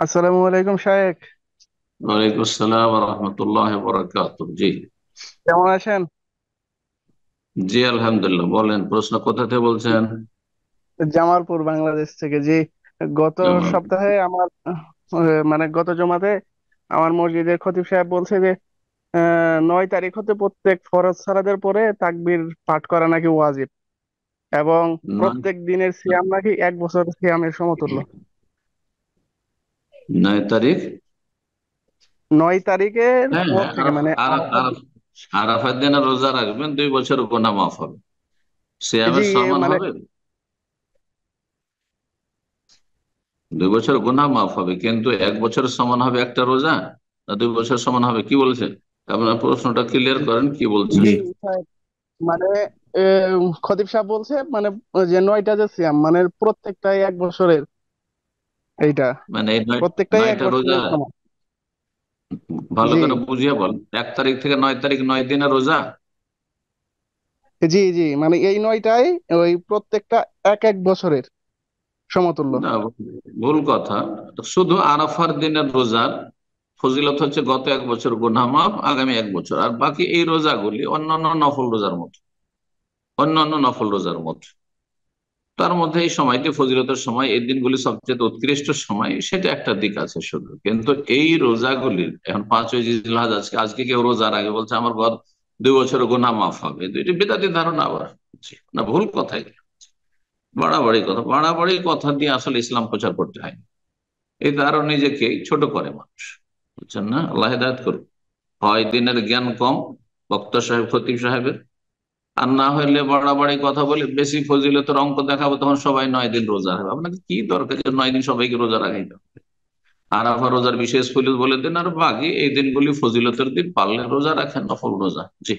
আসসালামু আলাইকুম শায়েখ। ওয়ালাইকুম আসসালাম ওয়া রাহমাতুল্লাহি ওয়া বারাকাতুহু। জি। কেমন আছেন? জি, আলহামদুলিল্লাহ। বলেন, প্রশ্ন কোথা থেকে বলছেন? জামালপুর বাংলাদেশ থেকে। জি, গত জামাল। সপ্তাহে আমার মানে গত জমাতে আমার মসজিদের খতিব সাহেব বলছে যে 9 তারিখ হতে প্রত্যেক ফরজ সালাতের পরে তাকবীর পাঠ করা নাকি ওয়াজিব, এবং নয় প্রত্যেক দিনের সিয়াম নাকি 1 বছর সিয়ামের সমতুল্য। 9 তারিখ। 9 তারিখের হ্যাঁ, পর হ্যাঁ, থেকে মানে আরাফার আরাফাত দিনে রোজা রাখবেন, 2 বছর গুনাহ মাফ হবে। জি সিয়ামের সমান মানে হবে। 2 বছর গুনাহ মাফ হবে, কিন্তু 1 বছর সমান হবে একটা রোজা, না 2 বছর সমান হবে? কি বলছেন? আপনার প্রশ্নটা ক্লিয়ার করেন, কি বলছেন? জি সাহেব, মানে খতিব সাহেব বলছে মানে যে 9টা যে সিয়াম মানে প্রত্যেকটাই 1 বছরের, এইটা মানে এই প্রত্যেকটাই এক নয়টা রোজা, বছরের সমান। ভালো জি করে বুঝিয়ে বল। 1 তারিখ থেকে 9 তারিখ 9 দিনের রোজা? জি জি, মানে এই 9টাই ওই প্রত্যেকটা এক এক বছরের সমতুল্য। না, ভুল কথা। শুধু আরাফার দিনের রোজার ফজিলত হচ্ছে গত 1 বছর গুনাহ মাফ, আগামী 1 বছর। আর বাকি এই রোজাগুলি অন্যান্য নফল রোজার মতো, অন্যান্য নফল রোজার মতো। তার মধ্যে এই সময়টি ফজিলতের সময়, এই দিনগুলি সবচেয়ে উৎকৃষ্ট সময়, সেটা একটা দিক আছে শুধু। কিন্তু এই রোজাগুলির এখন 5ই জিলহজ, আজকে আজকে কেউ রোজার আগে বলছে আমার গত 2 বছর গুনাহ মাফ হবে, দুইটি বেদাতি ধারণা আবার। জি, না, ভুল কথাই। বাড়াবাড়ি কথা দিয়ে আসলে ইসলাম প্রচার করতে হয়। এই দ্বারা নিজেকে ছোট করে মানুষ, বুঝছেন না? আল্লাহ হেদায়েত করুন। হয় দিনের জ্ঞান কম বক্তা সাহেব, খতিব সাহেবের, আর না হইলে বাড়াবাড়ি কথা বলে বেশি ফজিলতের অঙ্ক দেখাবো, তখন সবাই 9 দিন রোজা হবে। আপনাকে কি দরকার যে 9 দিন সবাইকে রোজা রাখাইতে হবে? আরাফা রোজার বিশেষ ফজিলত বলে দিন, আর বাকি এই দিনগুলি ফজিলতের দিন, পারলে রোজা রাখেন, নফল রোজা। জি।